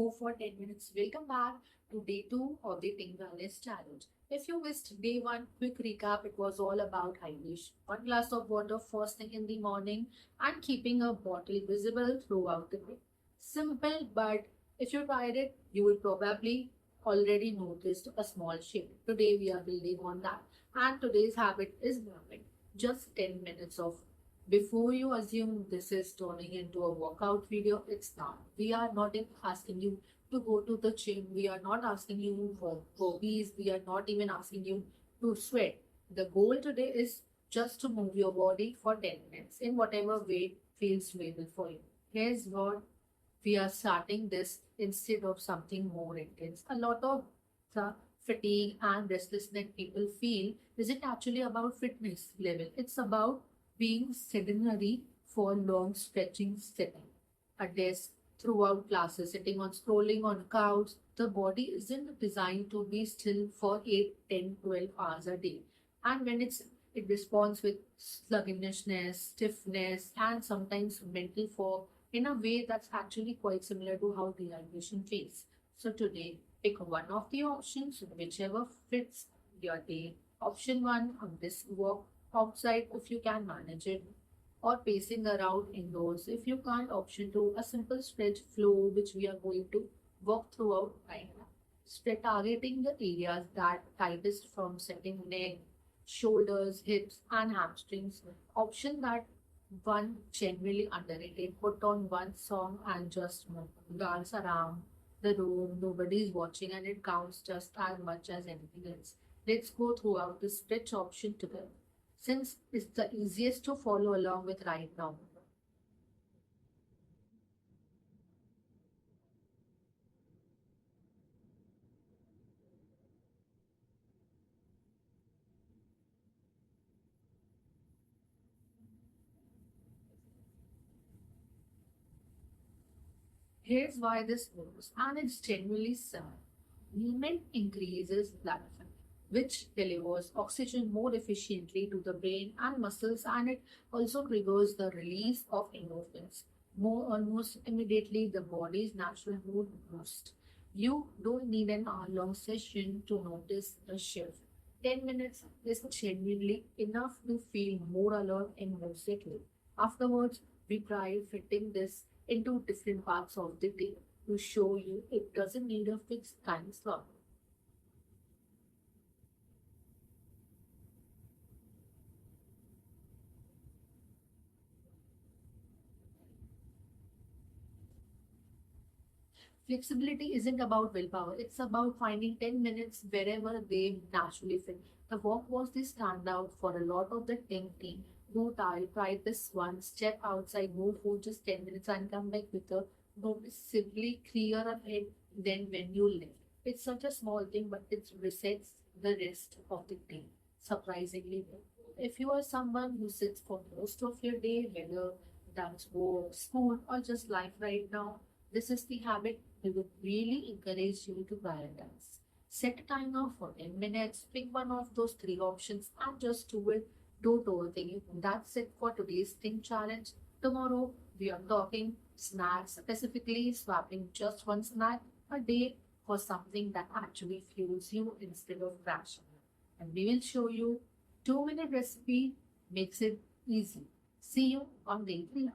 move for 10 minutes. Welcome back to day 2 of the Pink Wellness Challenge. If you missed day 1, quick recap, it was all about hydration. 1 glass of water first thing in the morning and keeping a bottle visible throughout the day. Simple, but if you tried it, you will probably already noticed a small shift. Today we are building on that. And today's habit is movement. Just 10 minutes of before you assume this is turning into a workout video, it's not. We are not even asking you to go to the gym. We are not asking you for hobbies. We are not even asking you to sweat. The goal today is just to move your body for 10 minutes in whatever way feels doable for you. Here's what we are starting this instead of something more intense. A lot of the fatigue and restlessness people feel isn't actually about fitness level. It's about being sedentary for long stretching sitting at desk throughout classes, sitting on scrolling on couch. The body isn't designed to be still for 8, 10, 12 hours a day. And when it responds with sluggishness, stiffness, and sometimes mental fog in a way that's actually quite similar to how dehydration feels. So today, pick one of the options, whichever fits your day. Option 1, on this walk outside if you can manage it, or pacing around indoors if you can't. Option 2, a simple stretch flow which we are going to walk throughout right now. Stretch targeting the areas that tightest from setting neck, shoulders, hips and hamstrings. Option that one generally underrated. Put on one song and just move. Dance around the room. Nobody's watching and it counts just as much as anything else. Let's go throughout the stretch option together since it's the easiest to follow along with right now. Here's why this works, and it's genuinely simple. Movement increases blood flow, which delivers oxygen more efficiently to the brain and muscles, and it also triggers the release of endorphins. More almost immediately, the body's natural mood boost. You don't need an hour-long session to notice the shift. 10 minutes is genuinely enough to feel more alert and more settled. Afterwards, we try fitting this into different parts of the day to show you it doesn't need a fixed time slot. Flexibility isn't about willpower, it's about finding 10 minutes wherever they naturally fit. The walk was the standout for a lot of the team. Go tired, try this one, step outside, move for just 10 minutes and come back with a noticeably clearer head than when you left. It's such a small thing, but it resets the rest of the day surprisingly well. If you are someone who sits for most of your day, whether that's work, school, or just life right now, this is the habit we would really encourage you to prioritize. Set a timer for 10 minutes, pick one of those three options and just do it. Don't overthink it. That's it for today's Think Challenge. Tomorrow, we are talking snacks, specifically swapping just one snack a day for something that actually fuels you instead of crashing. And we will show you 2-minute recipe makes it easy. See you on day 3.